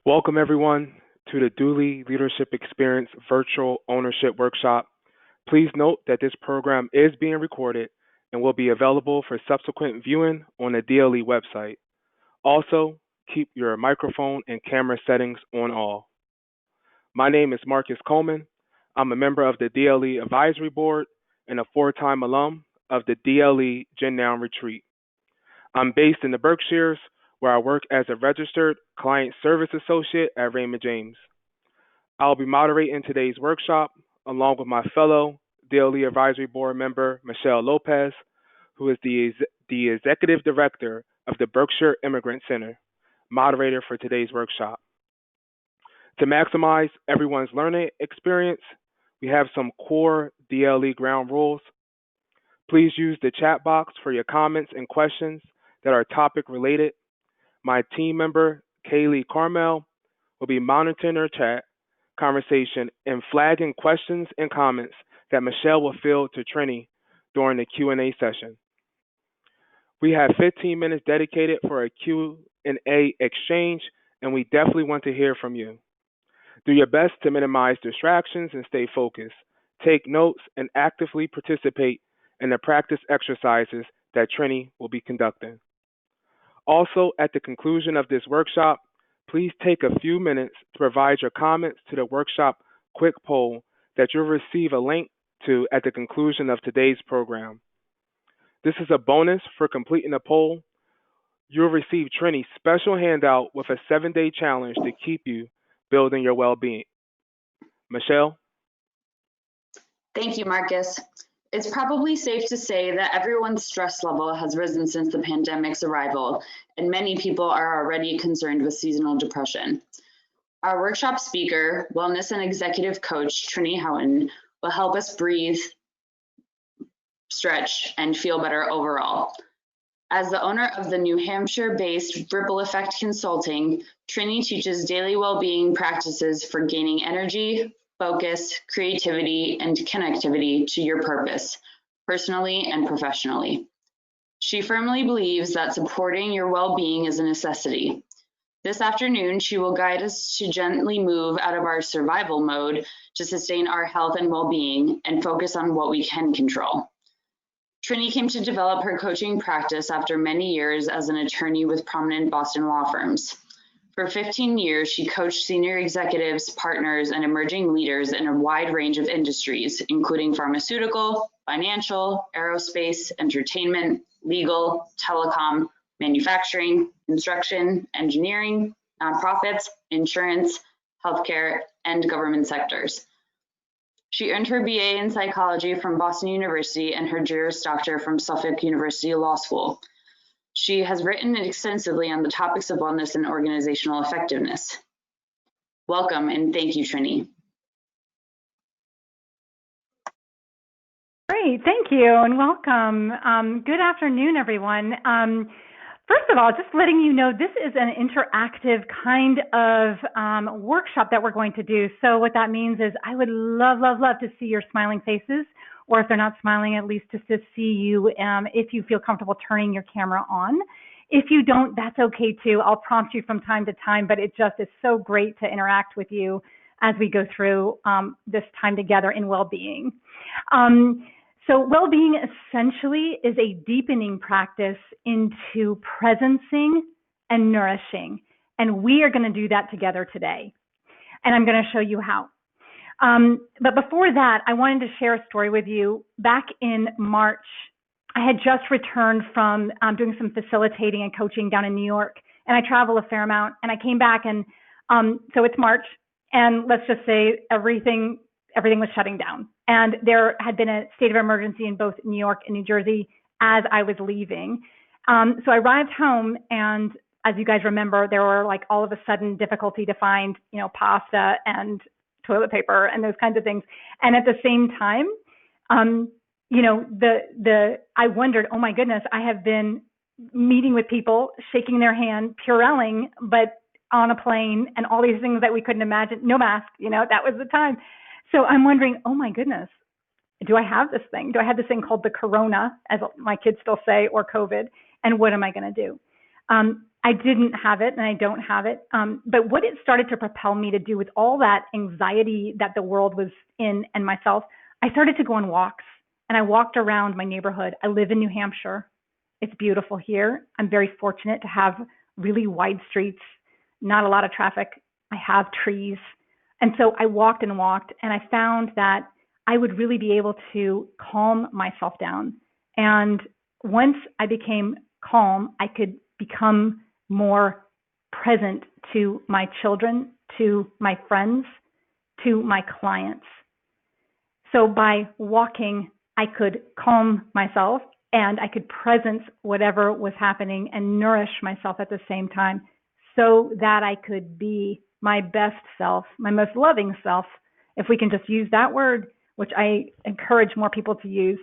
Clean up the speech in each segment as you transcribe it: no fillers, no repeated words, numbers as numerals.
Welcome, everyone, to the Dulye Leadership Experience Virtual Ownership Workshop. Please note that this program is being recorded and will be available for subsequent viewing on the DLE website. Also, keep your microphone and camera settings on all. My name is Marcus Coleman. I'm a member of the DLE Advisory Board and a four-time alum of the DLE Gen Now Retreat. I'm based in the Berkshires, where I work as a registered client service associate at Raymond James. I'll be moderating today's workshop along with my fellow DLE Advisory Board member, Michelle Lopez, who is the Executive Director of the Berkshire Immigrant Center, moderator for today's workshop. To maximize everyone's learning experience, we have some core DLE ground rules. Please use the chat box for your comments and questions that are topic related. My team member, Kaylee Carmel, will be monitoring our chat conversation and flagging questions and comments that Michelle will field to Trinnie during the Q&A session. We have 15 minutes dedicated for a Q&A exchange, and we definitely want to hear from you. Do your best to minimize distractions and stay focused. Take notes and actively participate in the practice exercises that Trinnie will be conducting. Also, at the conclusion of this workshop, please take a few minutes to provide your comments to the workshop quick poll that you'll receive a link to at the conclusion of today's program. This is a bonus for completing the poll. You'll receive Trinnie's special handout with a 7-day challenge to keep you building your well-being. Michelle? Thank you, Marcus. It's probably safe to say that everyone's stress level has risen since the pandemic's arrival, and many people are already concerned with seasonal depression. Our workshop speaker, wellness and executive coach, Trinnie Houghton, will help us breathe, stretch, and feel better overall. As the owner of the New Hampshire-based Rippleffect Consulting, Trinnie teaches daily well-being practices for gaining energy, focus, creativity, and connectivity to your purpose, personally and professionally. She firmly believes that supporting your well-being is a necessity. This afternoon, she will guide us to gently move out of our survival mode to sustain our health and well-being and focus on what we can control. Trinnie came to develop her coaching practice after many years as an attorney with prominent Boston law firms. For 15 years, she coached senior executives, partners, and emerging leaders in a wide range of industries, including pharmaceutical, financial, aerospace, entertainment, legal, telecom, manufacturing, construction, engineering, nonprofits, insurance, healthcare, and government sectors. She earned her BA in psychology from Boston University and her Juris Doctor from Suffolk University Law School. She has written extensively on the topics of wellness and organizational effectiveness. Welcome and thank you, Trinnie. Great, thank you and welcome. Good afternoon, everyone. First of all, just letting you know, this is an interactive kind of workshop that we're going to do. So what that means is I would love to see your smiling faces, or if they're not smiling, at least just to see you if you feel comfortable turning your camera on. If you don't, that's okay too. I'll prompt you from time to time, but it just is so great to interact with you as we go through this time together in well-being. So well-being essentially is a deepening practice into presencing and nourishing. And we are going to do that together today. And I'm going to show you how. But before that, I wanted to share a story with you. Back in March, I had just returned from doing some facilitating and coaching down in New York. And I travel a fair amount. And I came back and so it's March. And let's just say everything was shutting down. And there had been a state of emergency in both New York and New Jersey as I was leaving. So I arrived home, and as you guys remember, there were like all of a sudden difficulty to find, pasta and toilet paper and those kinds of things. And at the same time, I wondered, oh my goodness, I have been meeting with people, shaking their hand, Purelling, but on a plane and all these things that we couldn't imagine, no mask, that was the time. So I'm wondering, oh my goodness, do I have this thing? Do I have this thing called the corona, as my kids still say, or COVID? And what am I going to do? I I didn't have it and I don't have it. But what it started to propel me to do with all that anxiety that the world was in and myself, I started to go on walks and I walked around my neighborhood. I live in New Hampshire. It's beautiful here. I'm very fortunate to have really wide streets, not a lot of traffic. I have trees. And so I walked and walked and I found that I would really be able to calm myself down. And once I became calm, I could become more present to my children, to my friends, to my clients. So by walking, I could calm myself and I could presence whatever was happening and nourish myself at the same time so that I could be my best self, my most loving self, if we can just use that word, which I encourage more people to use,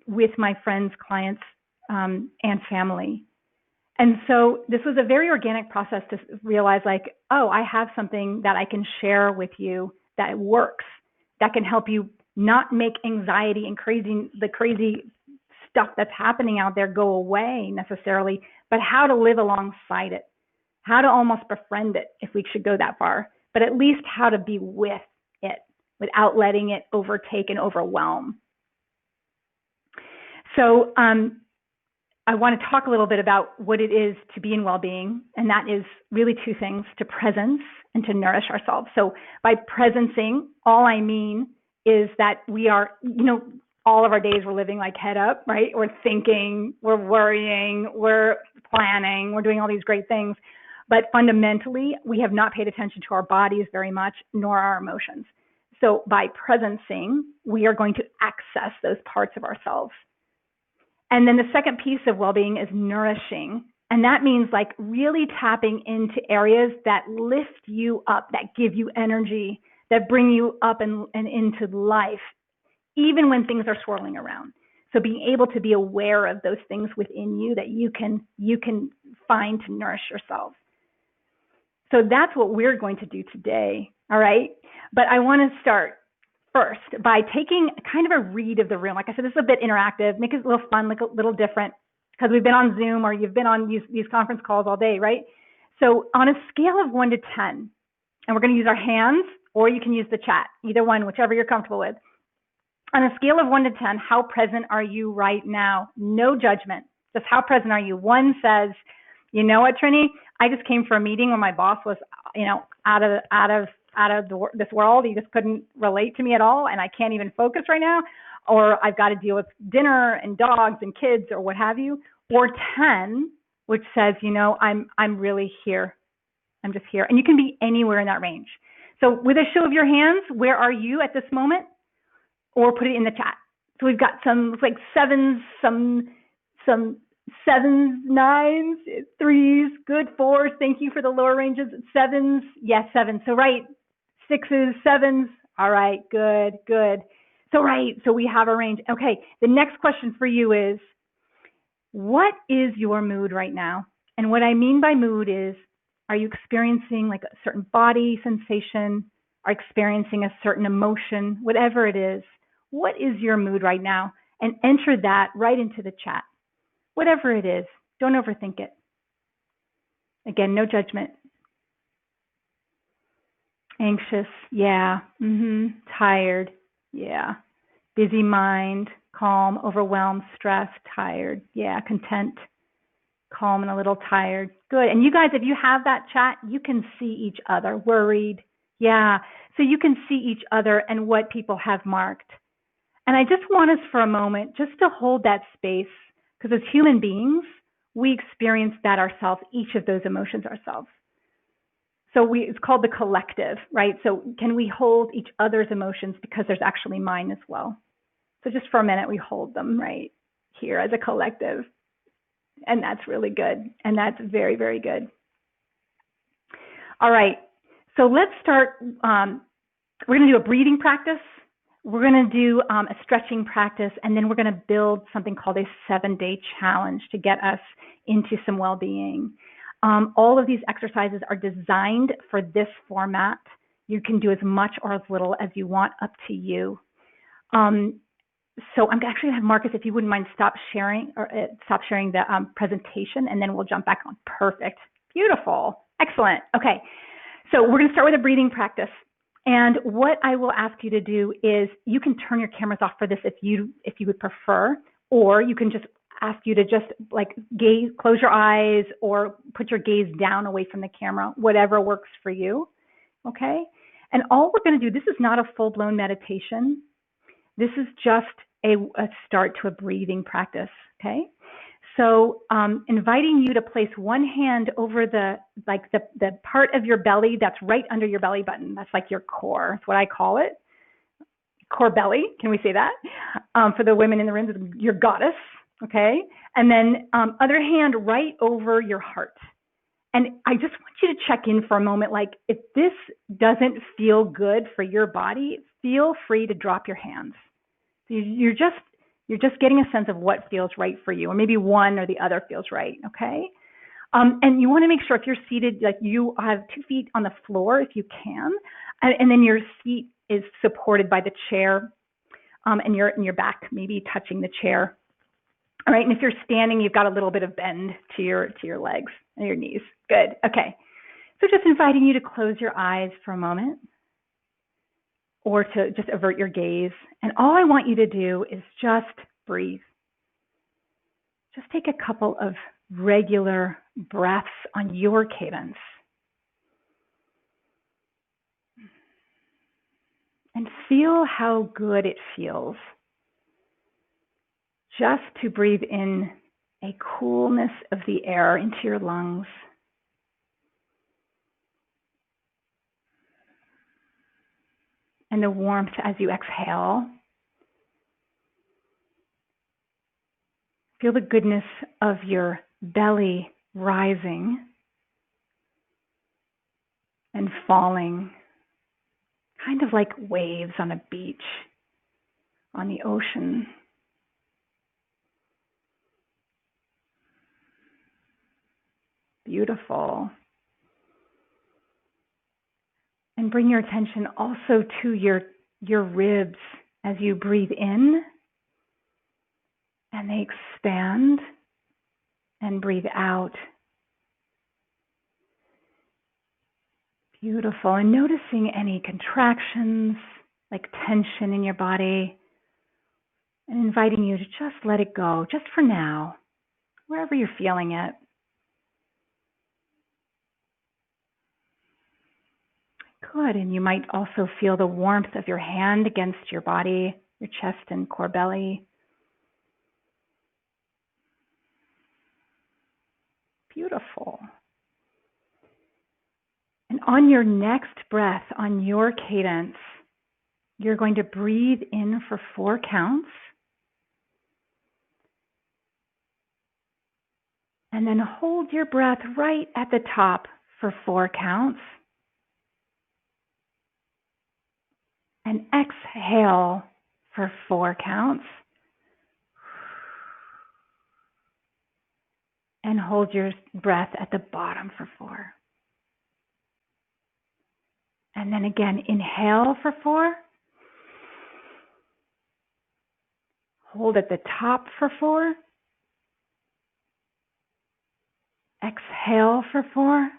with my friends, clients, and family. And so this was a very organic process to realize like, oh, I have something that I can share with you that works, that can help you not make anxiety and the crazy stuff that's happening out there go away necessarily, but how to live alongside it, how to almost befriend it if we should go that far, but at least how to be with it without letting it overtake and overwhelm. So I want to talk a little bit about what it is to be in well-being, and that is really two things: to presence and to nourish ourselves. So by presencing, all I mean is that we are, all of our days we're living like head up, right? We're thinking, we're worrying, we're planning, we're doing all these great things. But fundamentally, we have not paid attention to our bodies very much, nor our emotions. So by presencing, we are going to access those parts of ourselves. And then the second piece of well-being is nourishing. And that means like really tapping into areas that lift you up, that give you energy, that bring you up and into life, even when things are swirling around. So being able to be aware of those things within you that you can find to nourish yourself. So that's what we're going to do today, all right? But I want to start first by taking kind of a read of the room. Like I said, this is a bit interactive, make it a little fun, like a little different, because we've been on Zoom or you've been on these conference calls all day, right? So on a scale of 1 to 10, and we're going to use our hands, or you can use the chat, either one, whichever you're comfortable with. On a scale of 1 to 10, how present are you right now? No judgment, just how present are you? 1 says, you know what, Trinnie, I just came for a meeting when my boss was, out of this world. He just couldn't relate to me at all, and I can't even focus right now. Or I've got to deal with dinner and dogs and kids or what have you. Or 10, which says, I'm really here. I'm just here. And you can be anywhere in that range. So with a show of your hands, where are you at this moment? Or put it in the chat. So we've got some like 7s, some 7s, 9s, 3s, good 4s. Thank you for the lower ranges. 7s, yes, 7. So right, 6s, 7s. All right, good. So we have a range. Okay, the next question for you is, what is your mood right now? And what I mean by mood is, are you experiencing like a certain body sensation? Are experiencing a certain emotion? Whatever it is, what is your mood right now? And enter that right into the chat. Whatever it is, don't overthink it. Again, no judgment. Anxious, yeah. Tired, yeah. Busy mind, calm, overwhelmed, stressed, tired, yeah. Content, calm and a little tired. Good. And you guys, if you have that chat, you can see each other. Worried, yeah. So you can see each other and what people have marked. And I just want us for a moment just to hold that space, because as human beings, we experience that ourselves, each of those emotions ourselves. So it's called the collective, right? So can we hold each other's emotions, because there's actually mine as well. So just for a minute, we hold them right here as a collective. And that's really good. And that's very, very good. All right. So let's start. We're going to do a breathing practice. We're going to do a stretching practice, and then we're going to build something called a 7-day challenge to get us into some well-being. All of these exercises are designed for this format. You can do as much or as little as you want, up to you. So I'm actually going to have Marcus, if you wouldn't mind, stop sharing the presentation, and then we'll jump back on. Perfect. Beautiful. Excellent. Okay. So we're going to start with a breathing practice. And what I will ask you to do is, you can turn your cameras off for this if you would prefer, or you can just ask you to just like close your eyes or put your gaze down away from the camera, whatever works for you. Okay. And all we're going to do, this is not a full-blown meditation. This is just a start to a breathing practice. Okay. So inviting you to place one hand over the part of your belly that's right under your belly button. That's like your core. That's what I call it. Core belly. Can we say that? For the women in the room, your goddess. Okay. And then other hand right over your heart. And I just want you to check in for a moment. Like, if this doesn't feel good for your body, feel free to drop your hands. So you're just getting a sense of what feels right for you, or maybe one or the other feels right, okay? And you want to make sure, if you're seated, like, you have 2 feet on the floor if you can, and then your seat is supported by the chair, and your back maybe touching the chair. All right, and if you're standing, you've got a little bit of bend to your legs and your knees. Good, okay. So just inviting you to close your eyes for a moment, or to just avert your gaze. And all I want you to do is just breathe. Just take a couple of regular breaths on your cadence. And feel how good it feels just to breathe in a coolness of the air into your lungs. And the warmth as you exhale. Feel the goodness of your belly rising and falling, kind of like waves on a beach, on the ocean. Beautiful. And bring your attention also to your ribs as you breathe in, and they expand, and breathe out. Beautiful. And noticing any contractions, like tension in your body, and inviting you to just let it go, just for now, wherever you're feeling it. Good. And you might also feel the warmth of your hand against your body, your chest and core belly. Beautiful. And on your next breath, on your cadence, you're going to breathe in for 4 counts. And then hold your breath right at the top for 4 counts. And exhale for 4 counts. And hold your breath at the bottom for 4. And then again, inhale for 4. Hold at the top for 4. Exhale for 4.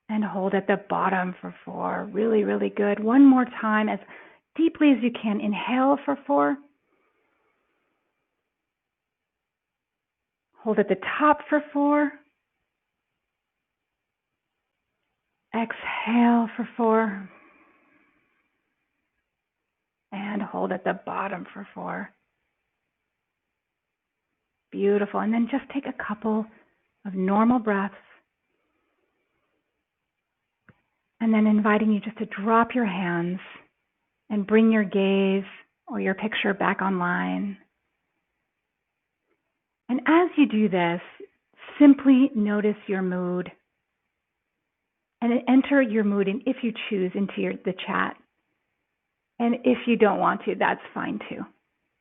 And hold at the bottom for 4. Really, really good. One more time, as deeply as you can. Inhale for 4. Hold at the top for 4. Exhale for 4. And hold at the bottom for 4. Beautiful. And then just take a couple of normal breaths. And then inviting you just to drop your hands and bring your gaze or your picture back online. And as you do this, simply notice your mood. And enter your mood, and if you choose, into the chat. And if you don't want to, that's fine too.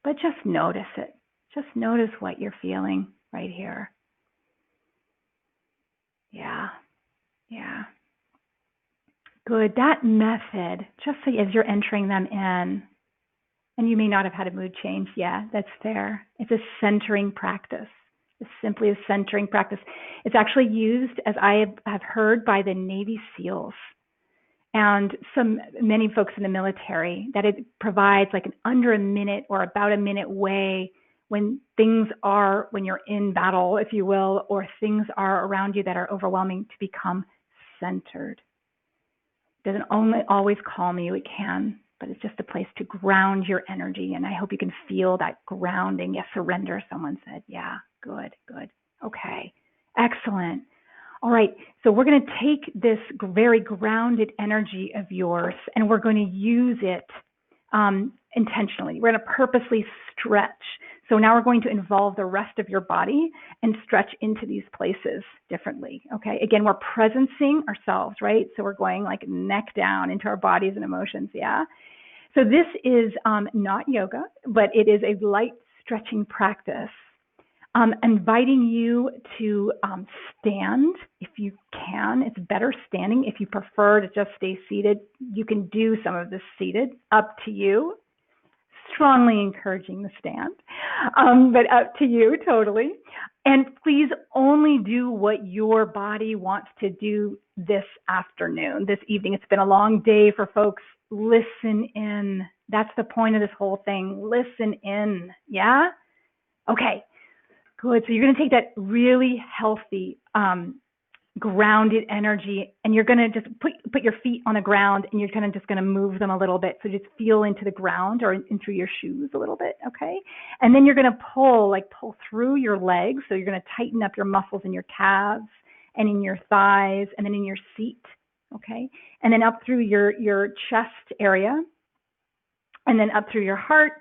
But just notice it. Just notice what you're feeling right here. Yeah. Good. That method, just so as you're entering them in, and you may not have had a mood change. Yeah, that's fair. It's a centering practice. It's simply a centering practice. It's actually used, as I have heard, by the Navy SEALs and many folks in the military, that it provides like an under a minute or about a minute way when you're in battle, if you will, or things are around you that are overwhelming, to become centered. It doesn't always calm you, it can, but it's just a place to ground your energy. And I hope you can feel that grounding. Yes, surrender, someone said. Yeah, good. Okay, excellent. All right, so we're going to take this very grounded energy of yours and we're going to use it intentionally. We're going to purposely stretch. So now we're going to involve the rest of your body and stretch into these places differently. Okay, again, we're presencing ourselves, right? So we're going like neck down into our bodies and emotions, yeah? So this is not yoga, but it is a light stretching practice. Inviting you to stand if you can. It's better standing. If you prefer to just stay seated, you can do some of this seated, up to you. Strongly encouraging the stand, but up to you totally. And please only do what your body wants to do this afternoon, this evening. It's been a long day for folks. Listen in. That's the point of this whole thing. Listen in. Yeah? Okay. Good. So you're going to take that really healthy, grounded energy, and you're going to just put your feet on the ground, and you're kind of just going to move them a little bit. So just feel into the ground or into your shoes a little bit, okay? And then you're going to pull through your legs. So you're going to tighten up your muscles in your calves and in your thighs and then in your seat, okay? And then up through your chest area, and then up through your heart,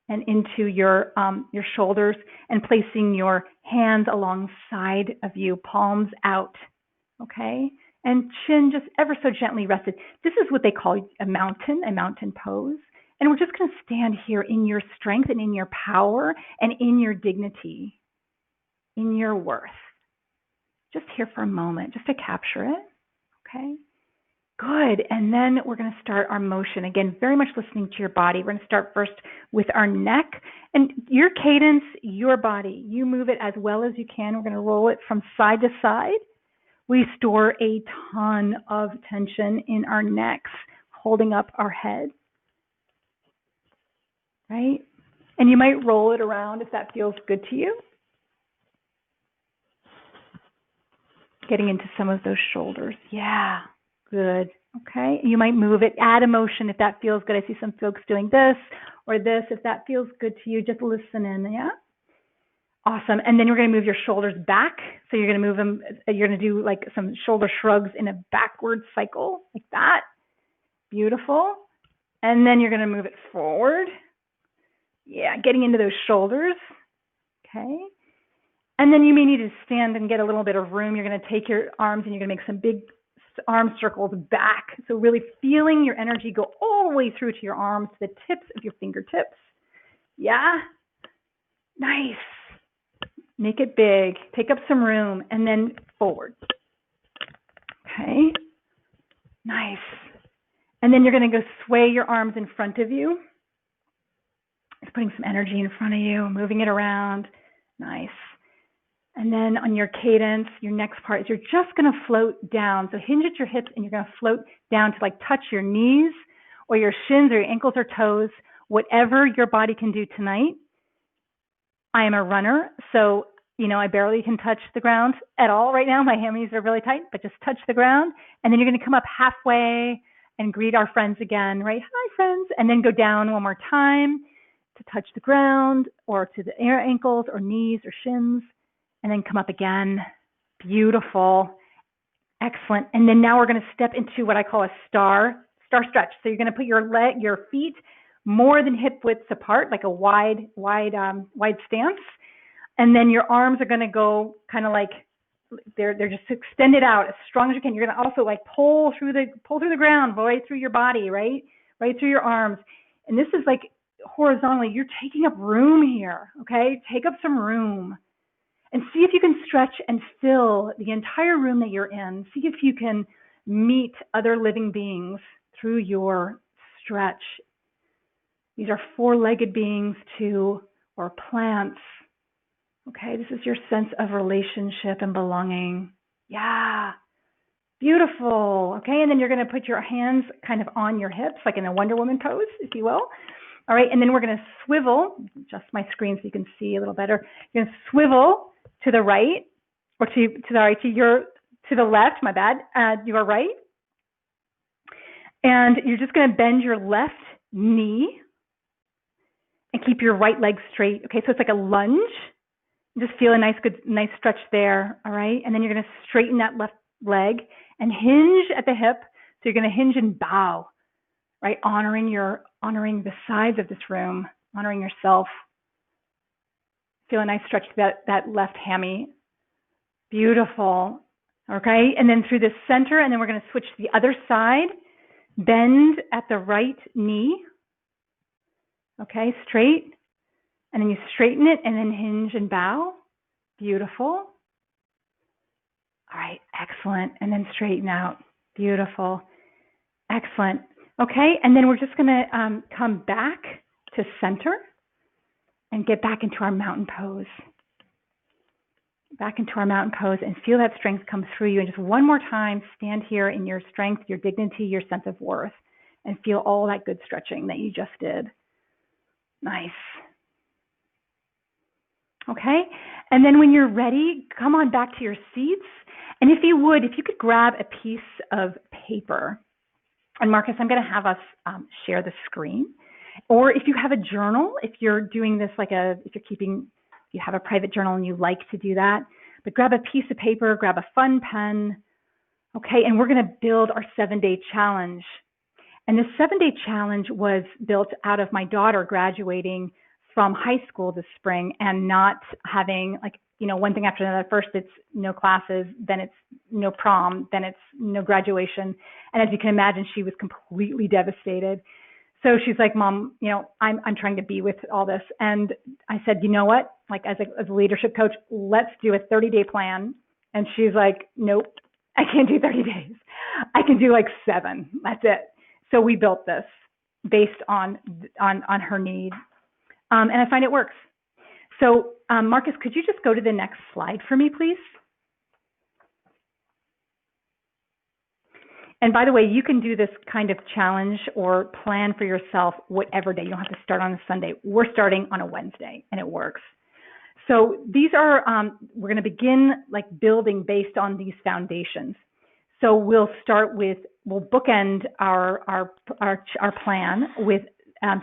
and into your shoulders, and placing your hands alongside of you, palms out, okay? And chin just ever so gently rested. This is what they call a mountain pose. And we're just going to stand here in your strength and in your power and in your dignity, in your worth. Just here for a moment, just to capture it, okay? Good. And then we're going to start our motion. Again, very much listening to your body. We're going to start first with our neck. And your cadence, your body, you move it as well as you can. We're going to roll it from side to side. We store a ton of tension in our necks, holding up our head. Right? And you might roll it around if that feels good to you. Getting into some of those shoulders. Yeah. Good. Okay. You might move it, add emotion if that feels good. I see some folks doing this or this. If that feels good to you, just listen in. Yeah. Awesome. And then you're going to move your shoulders back. So you're going to move them. You're going to do like some shoulder shrugs in a backward cycle like that. Beautiful. And then you're going to move it forward. Yeah. Getting into those shoulders. Okay. And then you may need to stand and get a little bit of room. You're going to take your arms and you're going to make some big arm circles back. So really feeling your energy go all the way through to your arms, to the tips of your fingertips. Yeah? Nice. Make it big. Take up some room and then forward. Okay? Nice. And then you're going to go sway your arms in front of you. Just putting some energy in front of you, moving it around. Nice. And then on your cadence, your next part is you're just going to float down. So hinge at your hips and you're going to float down to like touch your knees or your shins or your ankles or toes, whatever your body can do tonight. I am a runner, so, I barely can touch the ground at all right now. My hammies are really tight, but just touch the ground. And then you're going to come up halfway and greet our friends again, right? Hi, friends. And then go down one more time to touch the ground or to the ankles or knees or shins. And then come up again. Beautiful. Excellent. And then now we're going to step into what I call a star stretch. So you're going to put your feet more than hip widths apart, like a wide stance. And then your arms are going to go kind of like they're just extended out as strong as you can. You're going to also like pull through the ground, right through your body, right through your arms. And this is like horizontally. You're taking up room here. Okay, take up some room. And see if you can stretch and fill the entire room that you're in. See if you can meet other living beings through your stretch. These are four-legged beings too, or plants. Okay, this is your sense of relationship and belonging. Yeah, beautiful. Okay, and then you're going to put your hands kind of on your hips, like in a Wonder Woman pose, if you will. All right, and then we're going to swivel, adjust my screen so you can see a little better. You're going to swivel to the right, or to the left, my bad, your right. And you're just going to bend your left knee and keep your right leg straight. Okay, so it's like a lunge. Just feel a nice stretch there, all right? And then you're going to straighten that left leg and hinge at the hip. So you're going to hinge and bow, right? Honoring the sides of this room, honoring yourself. Feel a nice stretch to that left hammy. Beautiful, okay? And then through the center, and then we're going to switch to the other side. Bend at the right knee, okay, straight. And then you straighten it and then hinge and bow. Beautiful. All right, excellent. And then straighten out. Beautiful. Excellent. Okay, and then we're just going to come back to center and get back into our mountain pose. Back into our mountain pose and feel that strength come through you. And just one more time, stand here in your strength, your dignity, your sense of worth, and feel all that good stretching that you just did. Nice. Okay, and then when you're ready, come on back to your seats. And if you could grab a piece of paper. And Marcus, I'm going to have us share the screen. Or if you have a journal, if you're doing this if you have a private journal and you like to do that, but grab a piece of paper, grab a fun pen. Okay, and we're going to build our 7-day challenge. And the 7-day challenge was built out of my daughter graduating from high school this spring and not having one thing after another. First it's no classes, then it's no prom, then it's no graduation. And as you can imagine, she was completely devastated. So she's like, Mom, I'm trying to be with all this. And I said, you know what? As a leadership coach, let's do a 30-day plan. And she's like, nope, I can't do 30 days. I can do 7. That's it. So we built this based on her need. And I find it works. So Marcus, could you just go to the next slide for me, please? And by the way, you can do this kind of challenge or plan for yourself whatever day. You don't have to start on a Sunday. We're starting on a Wednesday, and it works. So these are, we're going to begin building based on these foundations. So we'll bookend our plan with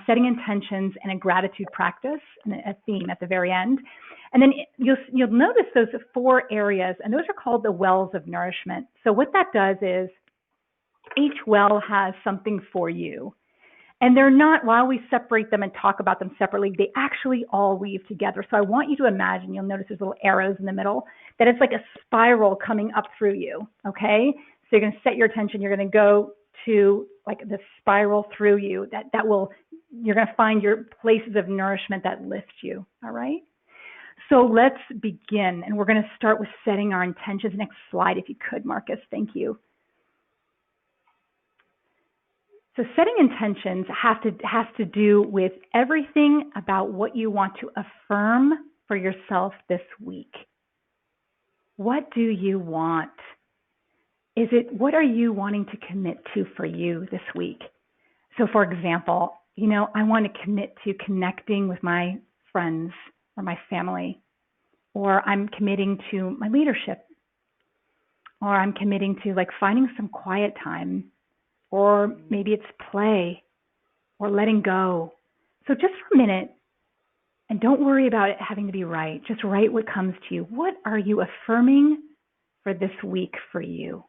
setting intentions and a gratitude practice and a theme at the very end. And then you'll notice those 4 areas, and those are called the wells of nourishment. So what that does is each well has something for you. And they're not, while we separate them and talk about them separately, they actually all weave together. So I want you to imagine, you'll notice there's little arrows in the middle, that it's like a spiral coming up through you, okay? So you're going to set your attention, you're going to go to the spiral through you you're going to find your places of nourishment that lift you, all right? So let's begin, and we're going to start with setting our intentions. Next slide, if you could, Marcus, thank you. So setting intentions has to do with everything about what you want to affirm for yourself this week. What do you want? What are you wanting to commit to for you this week? So for example, I want to commit to connecting with my friends or my family, or I'm committing to my leadership, or I'm committing to finding some quiet time, or maybe it's play or letting go. So just for a minute, and don't worry about it having to be right. Just write what comes to you. What are you affirming for this week for you?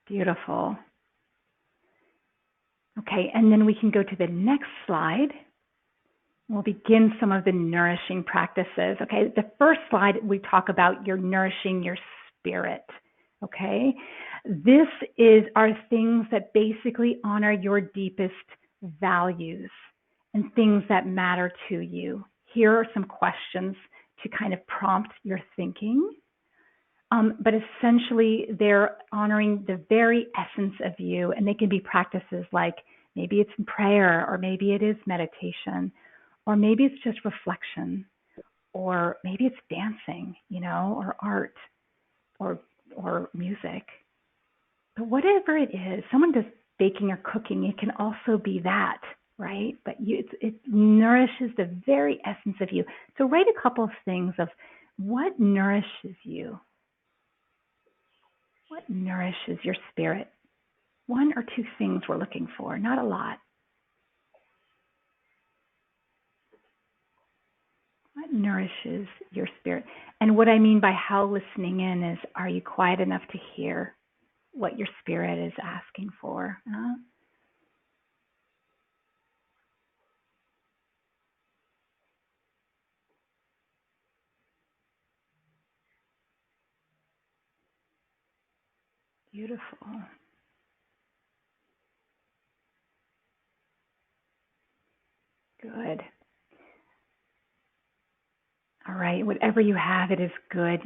Beautiful. Okay, and then we can go to the next slide. We'll begin some of the nourishing practices. Okay, the first slide, we talk about you're nourishing your spirit. Okay, this are things that basically honor your deepest values and things that matter to you. Here are some questions to kind of prompt your thinking. But essentially, they're honoring the very essence of you, and they can be practices like maybe it's prayer, or maybe it is meditation, or maybe it's just reflection, or maybe it's dancing, or art, or music. But whatever it is, someone does baking or cooking, it can also be that, right? But it nourishes the very essence of you. So write a couple of things of what nourishes you. What nourishes your spirit? One or two things we're looking for, not a lot. What nourishes your spirit? And what I mean by how listening in is, are you quiet enough to hear what your spirit is asking for? Beautiful. Good. All right, whatever you have, it is good.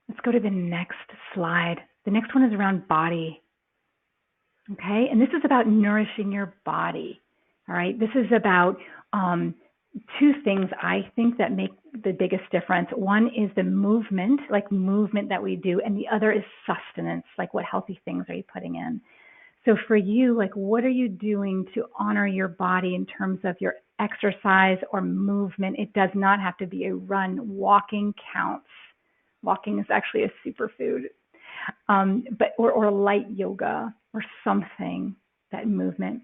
Let's go to the next slide. The next one is around body. Okay, and this is about nourishing your body. All right, this is about two things I think that make the biggest difference. One is the movement, like movement that we do, and the other is sustenance, like what healthy things are you putting in. So for you, like what are you doing to honor your body in terms of your exercise or movement? It does not have to be a run. Walking counts. Walking is actually a superfood. But or light yoga or something, that movement.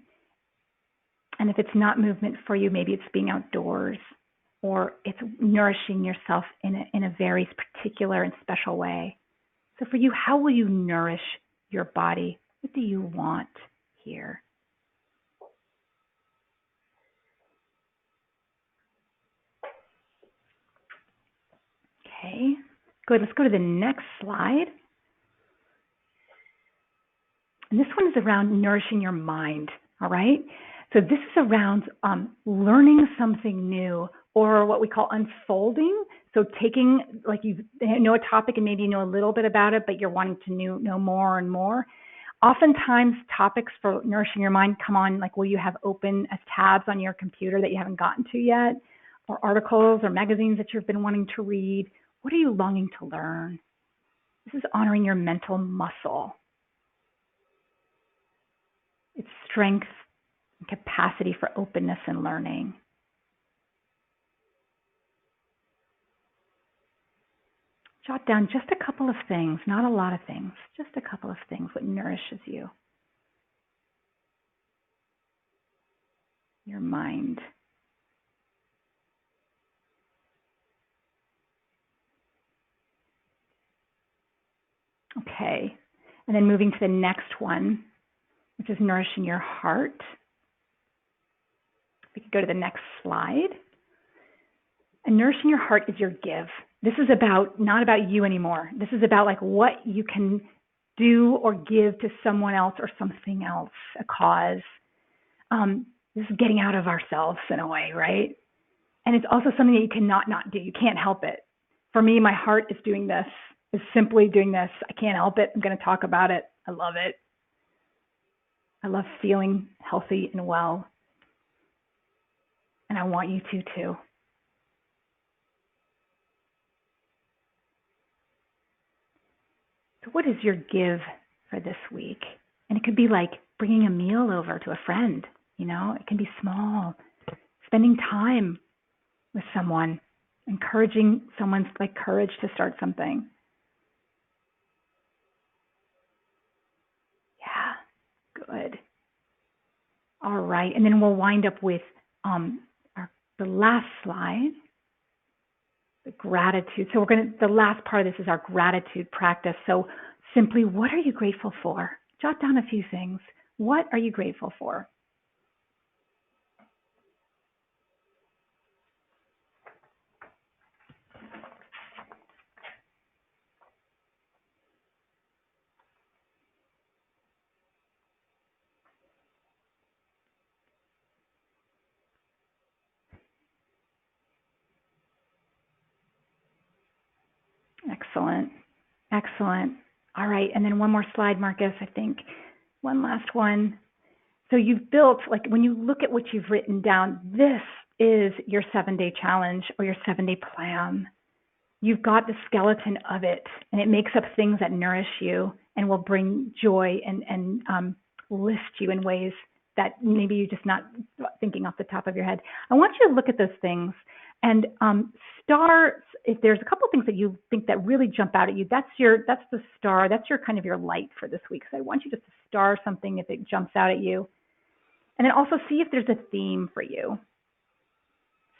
And if it's not movement for you, maybe it's being outdoors, or it's nourishing yourself in a very particular and special way. So for you, how will you nourish your body? What do you want here? Okay, good. Let's go to the next slide. And this one is around nourishing your mind, all right? So this is around learning something new, or what we call unfolding. So taking, like you know a topic and maybe you know a little bit about it, but you're wanting to know more and more. Oftentimes topics for nourishing your mind come on, like will you have open as tabs on your computer that you haven't gotten to yet, or articles or magazines that you've been wanting to read. What are you longing to learn? This is honoring your mental muscle. It's strength and capacity for openness and learning. Jot down just a couple of things, not a lot of things, just a couple of things, what nourishes you. Your mind. Okay, and then moving to the next one, which is nourishing your heart. We could go to the next slide. And nourishing your heart is your give. This is about, not about you anymore. This is about like what you can do or give to someone else or something else, a cause. This is getting out of ourselves in a way, right? And it's also something that you cannot not do. You can't help it. For me, my heart is doing this, is simply doing this. I can't help it. I'm going to talk about it. I love it. I love feeling healthy and well. And I want you to too. So what is your give for this week? And it could be like bringing a meal over to a friend, it can be small, spending time with someone, encouraging someone's like courage to start something. Yeah, good. All right, and then we'll wind up with the last slide, the gratitude. So the last part of this is our gratitude practice. So simply, what are you grateful for? Jot down a few things. What are you grateful for? Excellent. Excellent. All right. And then one more slide, Marcus, I think. One last one. So you've built, like when you look at what you've written down, this is your 7-day challenge or your 7-day plan. You've got the skeleton of it, and it makes up things that nourish you and will bring joy and lift you in ways that maybe you're just not thinking off the top of your head. I want you to look at those things and start. If there's a couple of things that you think that really jump out at you, that's the star. That's your kind of your light for this week. So I want you just to star something if it jumps out at you, and then also see if there's a theme for you.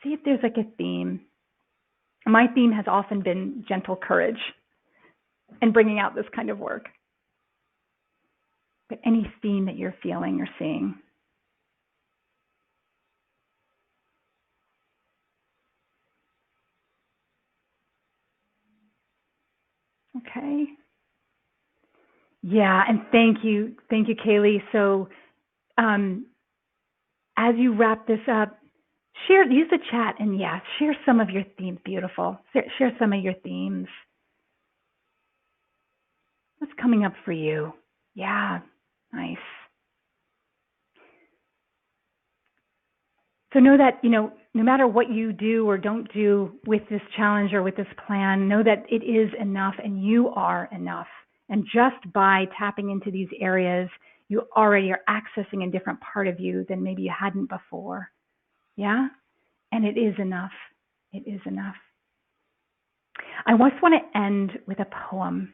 See if there's like a theme. My theme has often been gentle courage and bringing out this kind of work. But any theme that you're feeling or seeing. Okay. Yeah, and thank you, Kaylee. So as you wrap this up, use the chat and share some of your themes. Beautiful. Share some of your themes. What's coming up for you? Yeah, nice. So know that, no matter what you do or don't do with this challenge or with this plan, know that it is enough and you are enough. And just by tapping into these areas, you already are accessing a different part of you than maybe you hadn't before. Yeah? And it is enough. It is enough. I just want to end with a poem.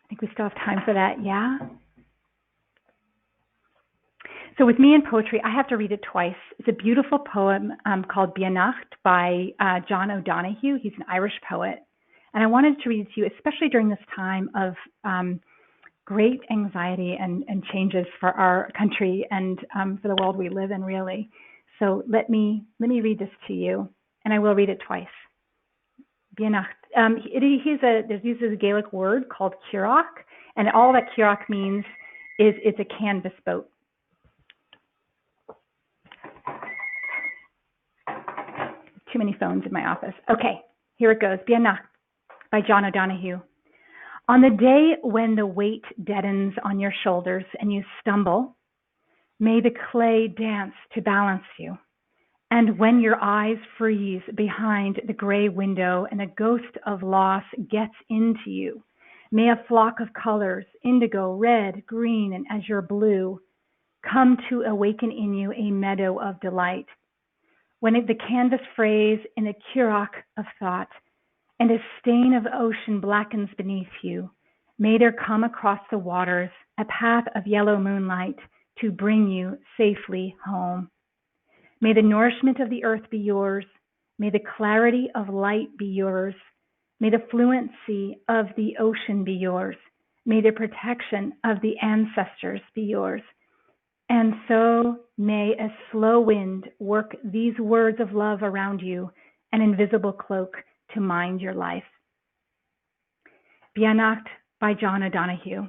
I think we still have time for that. Yeah? So with me in poetry, I have to read it twice. It's a beautiful poem called Beannacht by John O'Donohue. He's an Irish poet. And I wanted to read it to you, especially during this time of great anxiety and changes for our country and for the world we live in, really. So let me read this to you, and I will read it twice. Beannacht. There's uses a Gaelic word called Currach, and all that Currach means is it's a canvas boat. Too many phones in my office. Okay, here it goes. Beannacht by John O'Donohue. On the day when the weight deadens on your shoulders and you stumble, may the clay dance to balance you. And when your eyes freeze behind the gray window and the ghost of loss gets into you, may a flock of colors, indigo, red, green, and azure blue, come to awaken in you a meadow of delight. When the canvas frays in a currach of thought, and a stain of ocean blackens beneath you, may there come across the waters a path of yellow moonlight to bring you safely home. May the nourishment of the earth be yours. May the clarity of light be yours. May the fluency of the ocean be yours. May the protection of the ancestors be yours. And so may a slow wind work these words of love around you, an invisible cloak to mind your life. Beannacht by John O'Donohue.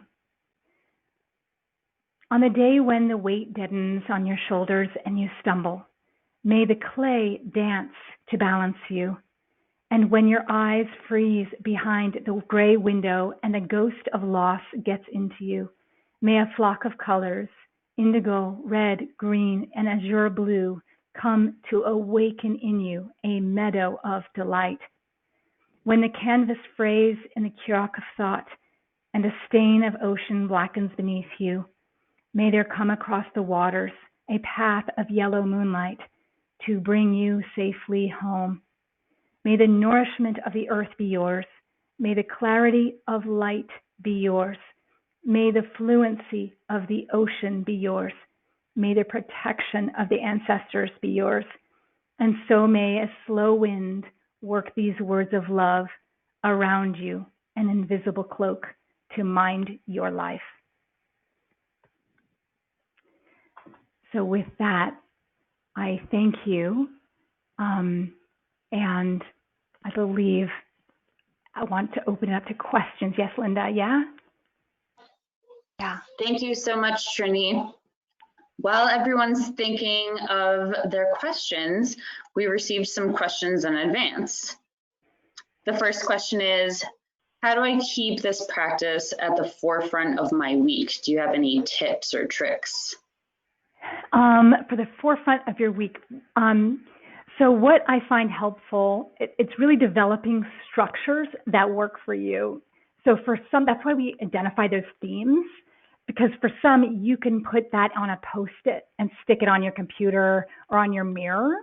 On the day when the weight deadens on your shoulders and you stumble, may the clay dance to balance you. And when your eyes freeze behind the gray window and the ghost of loss gets into you, may a flock of colors, indigo, red, green, and azure blue, come to awaken in you a meadow of delight. When the canvas frays in the currach of thought, and a stain of ocean blackens beneath you, may there come across the waters a path of yellow moonlight to bring you safely home. May the nourishment of the earth be yours. May the clarity of light be yours. May the fluency of the ocean be yours. May the protection of the ancestors be yours. And so may a slow wind work these words of love around you, an invisible cloak to mind your life. So with that, I thank you. And I believe I want to open it up to questions. Yes, Linda, yeah? Yeah. Thank you so much, Trinnie. While everyone's thinking of their questions, we received some questions in advance. The first question is, how do I keep this practice at the forefront of my week? Do you have any tips or tricks? For the forefront of your week. So what I find helpful, it's really developing structures that work for you. So for some, that's why we identify those themes, because for some, you can put that on a Post-it and stick it on your computer or on your mirror,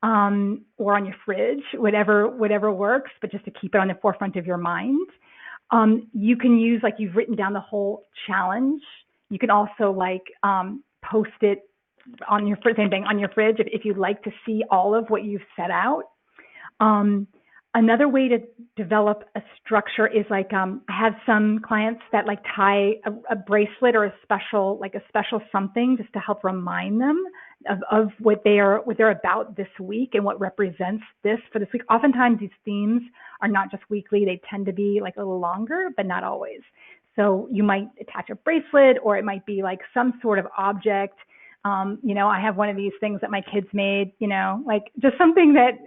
or on your fridge, whatever works, but just to keep it on the forefront of your mind. You can use, like, you've written down the whole challenge. You can also post it on your same thing on your fridge if you'd like to see all of what you've set out. Another way to develop a structure is I have some clients that tie a bracelet or a special something just to help remind them of what they're about this week and what represents this for this week. Oftentimes these themes are not just weekly; they tend to be a little longer, but not always. So you might attach a bracelet, or it might be some sort of object. I have one of these things that my kids made, just something that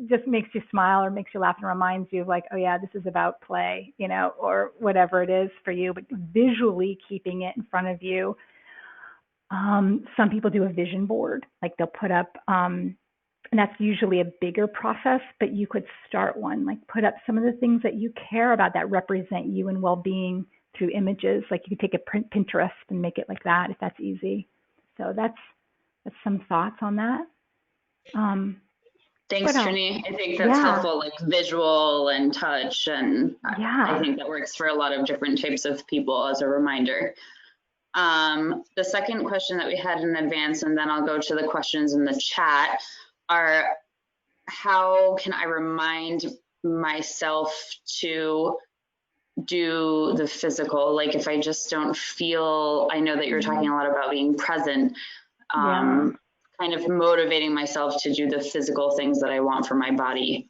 just makes you smile or makes you laugh and reminds you of oh yeah, this is about play, or whatever it is for you, but visually keeping it in front of you. Some people do a vision board, they'll put up, and that's usually a bigger process, but you could start one, put up some of the things that you care about that represent you and well-being through images. You could take a Pinterest and make it like that if that's easy. So that's some thoughts on that. Thanks, Trinnie. I think that's helpful, visual and touch, and I think that works for a lot of different types of people as a reminder. The second question that we had in advance, and then I'll go to the questions in the chat, are how can I remind myself to do the physical? If I just don't feel, I know that you're talking a lot about being present, kind of motivating myself to do the physical things that I want for my body.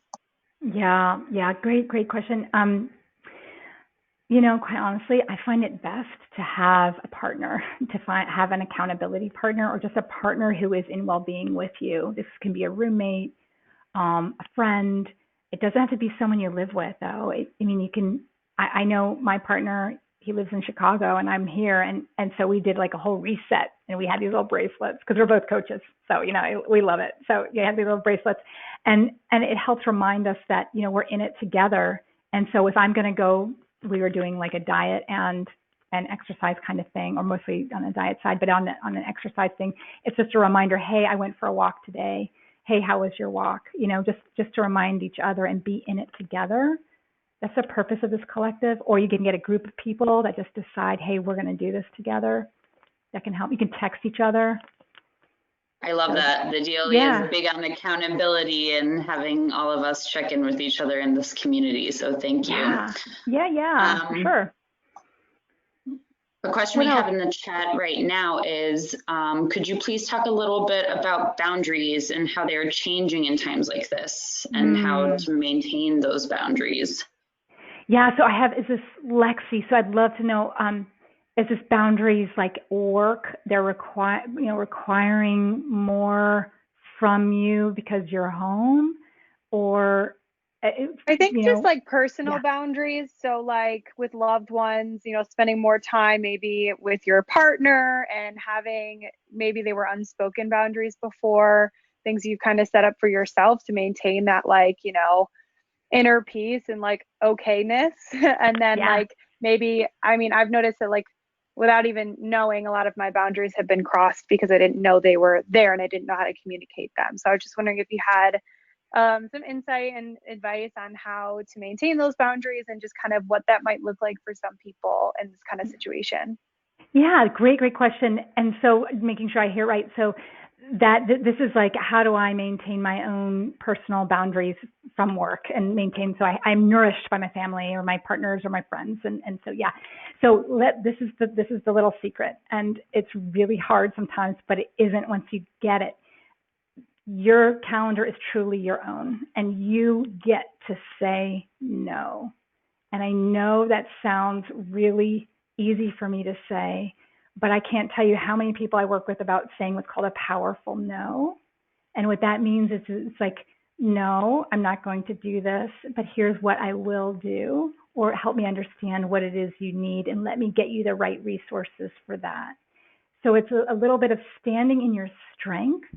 Yeah, great question. Quite honestly, I find it best to have a partner, have an accountability partner, or just a partner who is in well-being with you. This can be a roommate, a friend. It doesn't have to be someone you live with, though. You can. I know my partner, he lives in Chicago and I'm here. And so we did a whole reset, and we had these little bracelets because we're both coaches. So, we love it. So you have these little bracelets, and it helps remind us that, we're in it together. And so if I'm going to go, we were doing a diet and an exercise kind of thing, or mostly on the diet side, but on an exercise thing, it's just a reminder, hey, I went for a walk today. Hey, how was your walk? Just to remind each other and be in it together. That's the purpose of this collective. Or you can get a group of people that just decide, hey, we're going to do this together. That can help. You can text each other. I love that. The Dulye is big on accountability and having all of us check in with each other in this community. So thank you. For sure. The question we have in the chat right now is, could you please talk a little bit about boundaries and how they are changing in times like this, and how to maintain those boundaries? Yeah, so is this Lexi? So I'd love to know, is this boundaries work? They're requiring more from you because you're home, or I think just personal boundaries. So with loved ones, spending more time maybe with your partner, and having, maybe they were unspoken boundaries before, things you've kind of set up for yourself to maintain that inner peace and okayness. And then maybe, I've noticed that without even knowing, a lot of my boundaries have been crossed because I didn't know they were there and I didn't know how to communicate them. So I was just wondering if you had some insight and advice on how to maintain those boundaries, and just kind of what that might look like for some people in this kind of situation. Yeah, great question. And so making sure I hear right. So this is how do I maintain my own personal boundaries from work and maintain, so I'm nourished by my family or my partners or my friends. And so, this is the little secret, and it's really hard sometimes, but it isn't once you get it. Your calendar is truly your own, and you get to say no. And I know that sounds really easy for me to say, but I can't tell you how many people I work with about saying what's called a powerful no. And what that means is it's no, I'm not going to do this, but here's what I will do, or help me understand what it is you need and let me get you the right resources for that. So it's a little bit of standing in your strength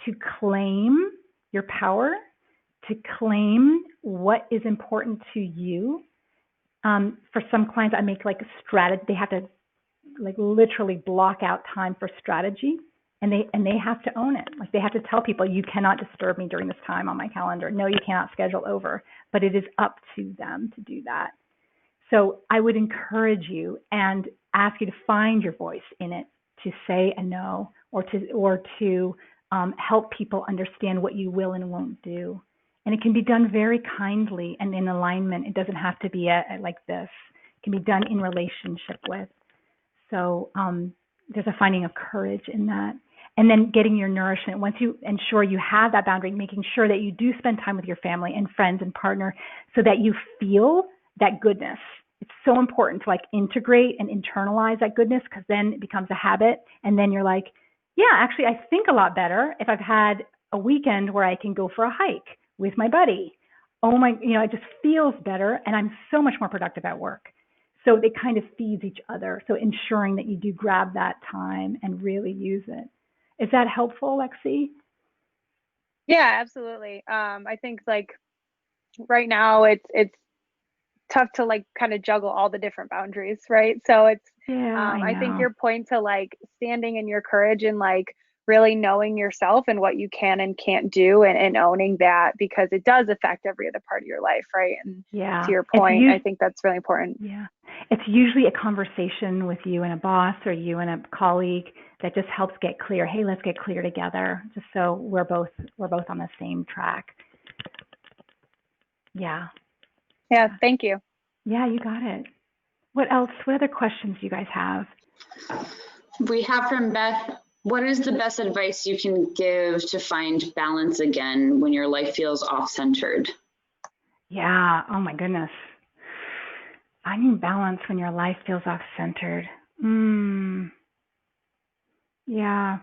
to claim your power, to claim what is important to you. For some clients, I make like a strategy. They have to like literally block out time for strategy, and they have to own it. Like they have to tell people, you cannot disturb me during this time on my calendar. No, you cannot schedule over, but it is up to them to do that. So I would encourage you and ask you to find your voice in it, to say a no, or to help people understand what you will and won't do. And it can be done very kindly and in alignment. It doesn't have to be like this. It can be done in relationship with. So there's a finding of courage in that. And then getting your nourishment. Once you ensure you have that boundary, making sure that you do spend time with your family and friends and partner so that you feel that goodness. It's so important to like integrate and internalize that goodness, because then it becomes a habit. And then you're like, yeah, actually, I think a lot better if I've had a weekend where I can go for a hike with my buddy. Oh my, it just feels better, and I'm so much more productive at work. So they kind of feeds each other. So ensuring that you do grab that time and really use it. Is that helpful, Lexi? Yeah, absolutely. I think like right now it's tough to like kind of juggle all the different boundaries, right? So it's I think your point to like standing in your courage and like really knowing yourself and what you can and can't do, and owning that, because it does affect every other part of your life, right? And to your point, I think that's really important. Yeah. It's usually a conversation with you and a boss or you and a colleague that just helps get clear. Hey, let's get clear together, just so we're both on the same track. Yeah. Yeah, thank you. Yeah, you got it. What else? What other questions do you guys have? We have from Beth, what is the best advice you can give to find balance again when your life feels off-centered? Yeah, oh my goodness. Finding balance when your life feels off-centered. Yeah.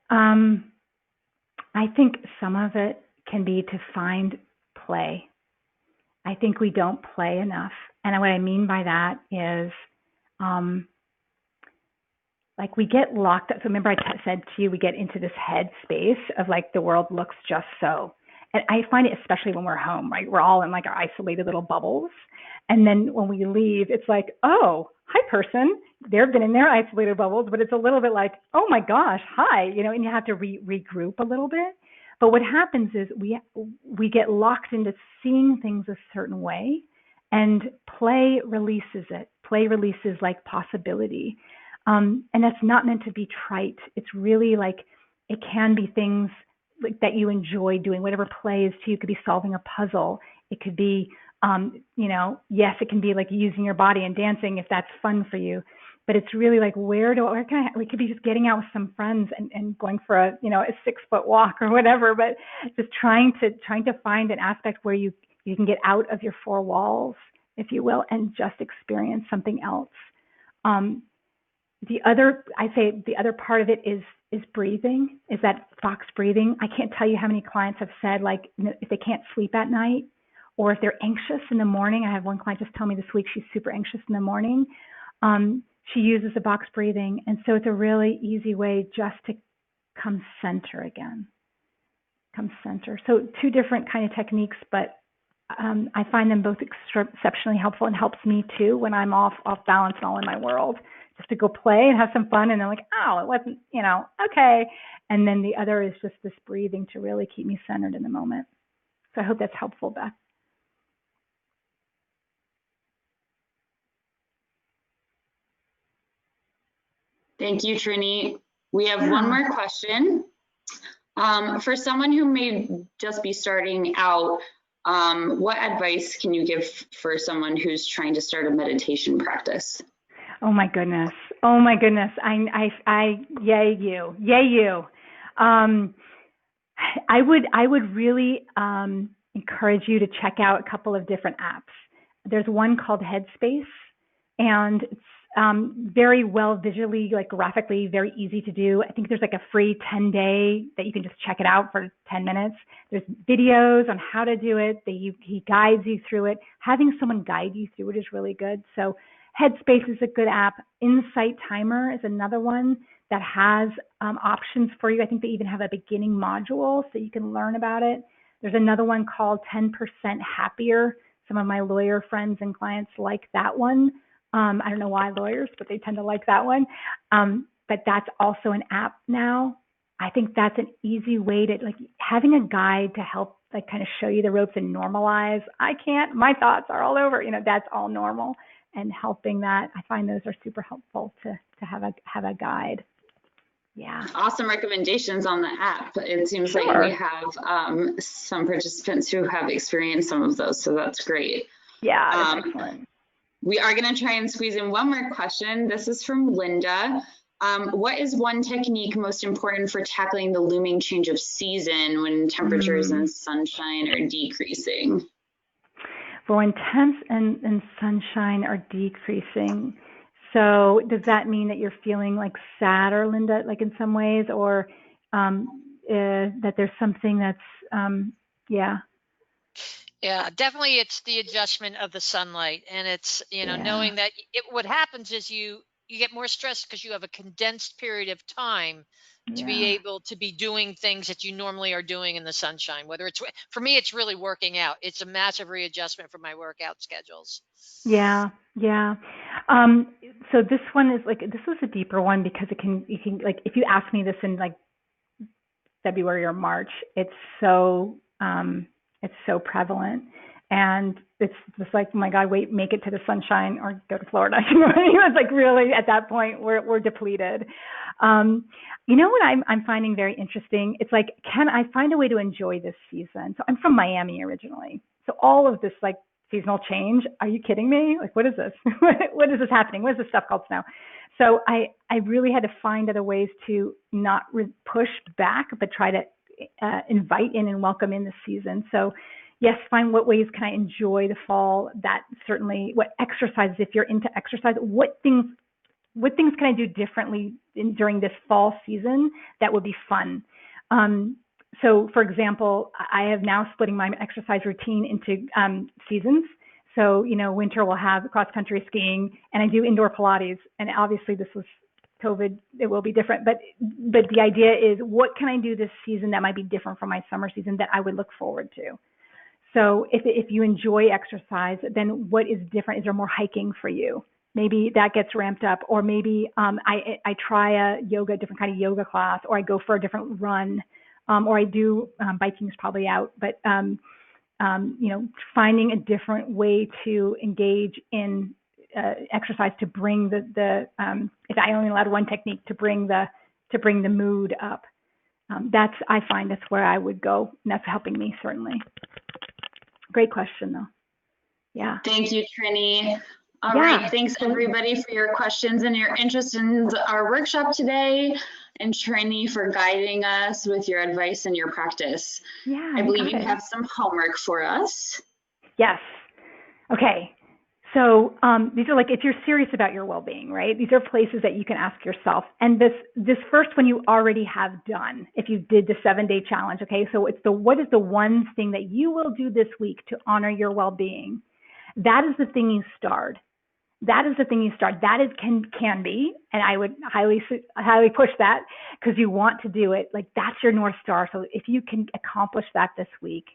I think some of it can be to find play. I think we don't play enough. And what I mean by that is, like we get locked up. So remember I said to you, we get into this head space of like the world looks just so. And I find it especially when we're home, right? We're all in like our isolated little bubbles. And then when we leave, it's like, oh, hi person. They've been in their isolated bubbles, but it's a little bit like, oh my gosh, hi, and you have to regroup a little bit. But what happens is we get locked into seeing things a certain way, and play releases it. Play releases like possibility. And that's not meant to be trite. It's really like, it can be things like that you enjoy doing, whatever play is to you. It could be solving a puzzle. It could be, yes, it can be like using your body and dancing if that's fun for you. But it's really like, where can we could be just getting out with some friends and going for a 6-foot walk or whatever, but just trying to find an aspect where you can get out of your four walls, if you will, and just experience something else. The other part of it is breathing, is that box breathing. I can't tell you how many clients have said, like, if they can't sleep at night or if they're anxious in the morning. I have one client just tell me this week she's super anxious in the morning. She uses the box breathing. And so it's a really easy way just to come center again. Come center. So two different kind of techniques, but I find them both exceptionally helpful, and helps me too when I'm off balance and all in my world. Just to go play and have some fun, and then like, oh, it wasn't, okay. And then the other is just this breathing to really keep me centered in the moment. So I hope that's helpful, Beth. Thank you, Trinnie. We have one more question. For someone who may just be starting out, what advice can you give for someone who's trying to start a meditation practice? Oh my goodness. I yay you. I would really encourage you to check out a couple of different apps. There's one called Headspace, and very well visually, like graphically, very easy to do. I think there's like a free 10-day that you can just check it out for 10 minutes. There's videos on how to do it. He guides you through it. Having someone guide you through it is really good. So Headspace is a good app. Insight Timer is another one that has options for you. I think they even have a beginning module so you can learn about it. There's another one called 10% Happier. Some of my lawyer friends and clients like that one. I don't know why lawyers, but they tend to like that one. But that's also an app now. I think that's an easy way to, like, having a guide to help, like, kind of show you the ropes and normalize. My thoughts are all over, that's all normal, and helping that. I find those are super helpful to have a guide. Yeah. Awesome recommendations on the app. It seems like we have some participants who have experienced some of those, so that's great. Yeah, that's excellent. We are going to try and squeeze in one more question. This is from Linda. What is one technique most important for tackling the looming change of season when temperatures and sunshine are decreasing? For when temps and sunshine are decreasing. So does that mean that you're feeling like sadder, Linda, like in some ways, or that there's something that's, Yeah, definitely it's the adjustment of the sunlight, and it's, knowing that what happens is you get more stressed because you have a condensed period of time to be able to be doing things that you normally are doing in the sunshine. Whether it's, for me, it's really working out. It's a massive readjustment for my workout schedules. Yeah. So this one is this was a deeper one because you can like, if you ask me this in like February or March, it's so prevalent, and it's just like, oh my God, wait, make it to the sunshine or go to Florida. It's like, really, at that point we're depleted. What I'm finding very interesting, it's like, can I find a way to enjoy this season? So I'm from Miami originally, so all of this like seasonal change, are you kidding me? Like, what is this? What is this happening? What is this stuff called snow? So I really had to find other ways to not push back, but try to invite in and welcome in the season. So yes, find what ways can I enjoy the fall. That certainly, what exercises, if you're into exercise, what things can I do differently during this fall season that would be fun? So for example, I have now splitting my exercise routine into seasons. So, winter we'll have cross-country skiing, and I do indoor Pilates. And obviously this was COVID, it will be different. But the idea is, what can I do this season that might be different from my summer season that I would look forward to? So if you enjoy exercise, then what is different? Is there more hiking for you? Maybe that gets ramped up, or maybe I try a different kind of yoga class, or I go for a different run, or I do biking is probably out, but finding a different way to engage in exercise to bring if I only allowed one technique to bring the mood up. I find that's where I would go, and that's helping me certainly. Great question though. Yeah. Thank you, Trinnie. All right. Thanks everybody for your questions and your interest in our workshop today, and Trinnie for guiding us with your advice and your practice. Yeah. I believe you have some homework for us. Yes. Okay. So these are like, if you're serious about your well-being, right? These are places that you can ask yourself. And this first one you already have done if you did the 7-day challenge. Okay. So it's what is the one thing that you will do this week to honor your well-being? That is the thing you start. That is the thing you start. That is can be, and I would highly push that, because you want to do it. Like, that's your North Star. So if you can accomplish that this week,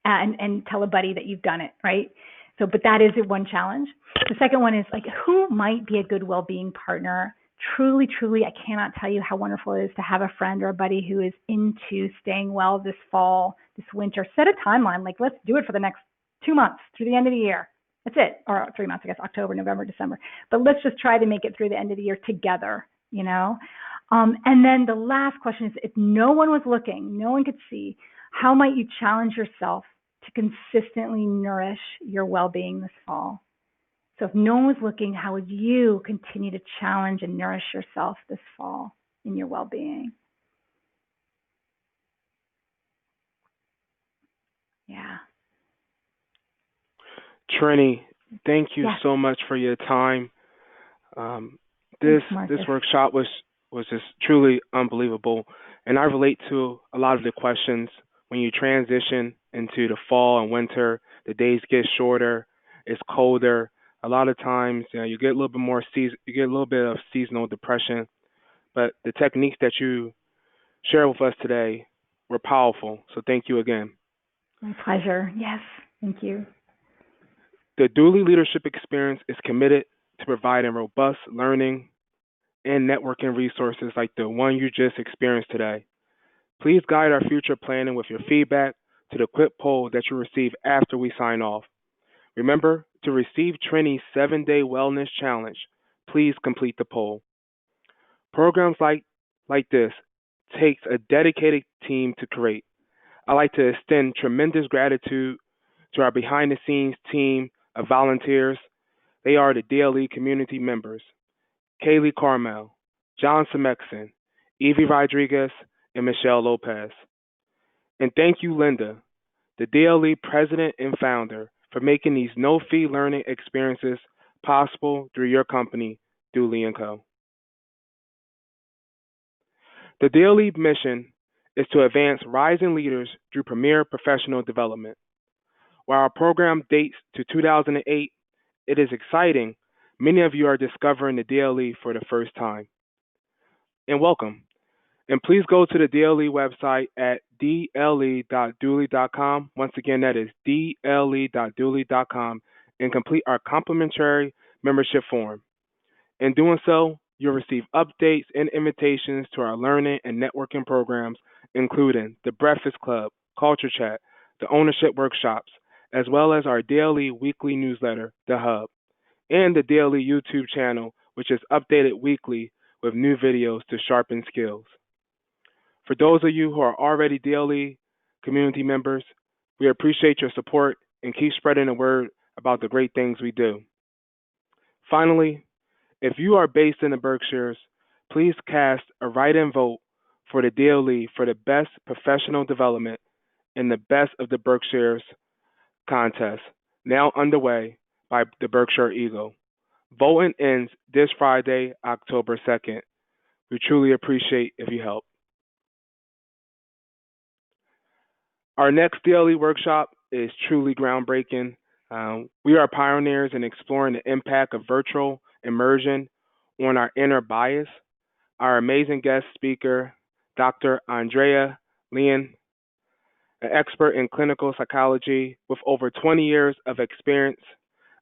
and tell a buddy that you've done it, right? So, but that is one challenge. The second one is like, who might be a good well-being partner? Truly, I cannot tell you how wonderful it is to have a friend or a buddy who is into staying well this fall, this winter. Set a timeline. Like, let's do it for the next 2 months through the end of the year. That's it. Or 3 months, I guess, October, November, December. But let's just try to make it through the end of the year together, And then the last question is, if no one was looking, no one could see, how might you challenge yourself to consistently nourish your well-being this fall? So if no one was looking, how would you continue to challenge and nourish yourself this fall in your well-being? Yeah. Trinnie, thank you so much for your time. This Marcus. workshop was just truly unbelievable, and I relate to a lot of the questions. When you transition into the fall and winter, the days get shorter, it's colder. A lot of times, you get a little bit more you get a little bit of seasonal depression. But the techniques that you share with us today were powerful. So thank you again. My pleasure. Yes, thank you. The Dulye Leadership Experience is committed to providing robust learning and networking resources like the one you just experienced today. Please guide our future planning with your feedback to the quick poll that you receive after we sign off. Remember, to receive Trinnie's 7-Day Wellness Challenge, please complete the poll. Programs like this takes a dedicated team to create. I'd like to extend tremendous gratitude to our behind-the-scenes team of volunteers. They are the DLE community members: Kaylee Carmel, John Semexon, Evie Rodriguez, and Michelle Lopez. And thank you, Linda, the DLE president and founder, for making these no-fee learning experiences possible through your company, Dulye & Co. The DLE mission is to advance rising leaders through premier professional development. While our program dates to 2008, it is exciting. Many of you are discovering the DLE for the first time. And welcome. And please go to the DLE website at dle.dulye.com. Once again, that is dle.dulye.com, and complete our complimentary membership form. In doing so, you'll receive updates and invitations to our learning and networking programs, including the Breakfast Club, Culture Chat, the Ownership Workshops, as well as our DLE weekly newsletter, The Hub, and the DLE YouTube channel, which is updated weekly with new videos to sharpen skills. For those of you who are already DLE community members, we appreciate your support and keep spreading the word about the great things we do. Finally, if you are based in the Berkshires, please cast a write-in vote for the DLE for the Best Professional Development in the Best of the Berkshires contest, now underway by the Berkshire Eagle. Voting ends this Friday, October 2nd. We truly appreciate if you help. Our next DLE workshop is truly groundbreaking. We are pioneers in exploring the impact of virtual immersion on our inner bias. Our amazing guest speaker, Dr. Andrea Leon, an expert in clinical psychology with over 20 years of experience.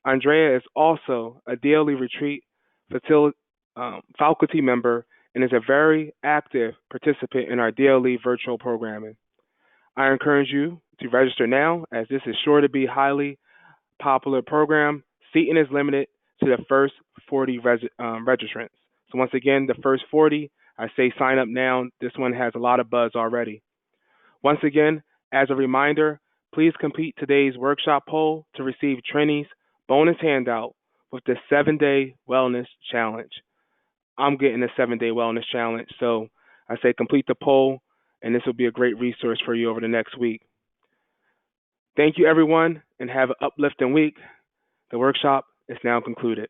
Andrea is also a DLE retreat faculty member and is a very active participant in our DLE virtual programming. I encourage you to register now, as this is sure to be a highly popular program. Seating is limited to the first 40 registrants. So once again, the first 40, I say sign up now. This one has a lot of buzz already. Once again, as a reminder, please complete today's workshop poll to receive Trinnie's bonus handout with the 7-Day Wellness Challenge. I'm getting the 7-Day Wellness Challenge, so I say complete the poll, and this will be a great resource for you over the next week. Thank you, everyone, and have an uplifting week. The workshop is now concluded.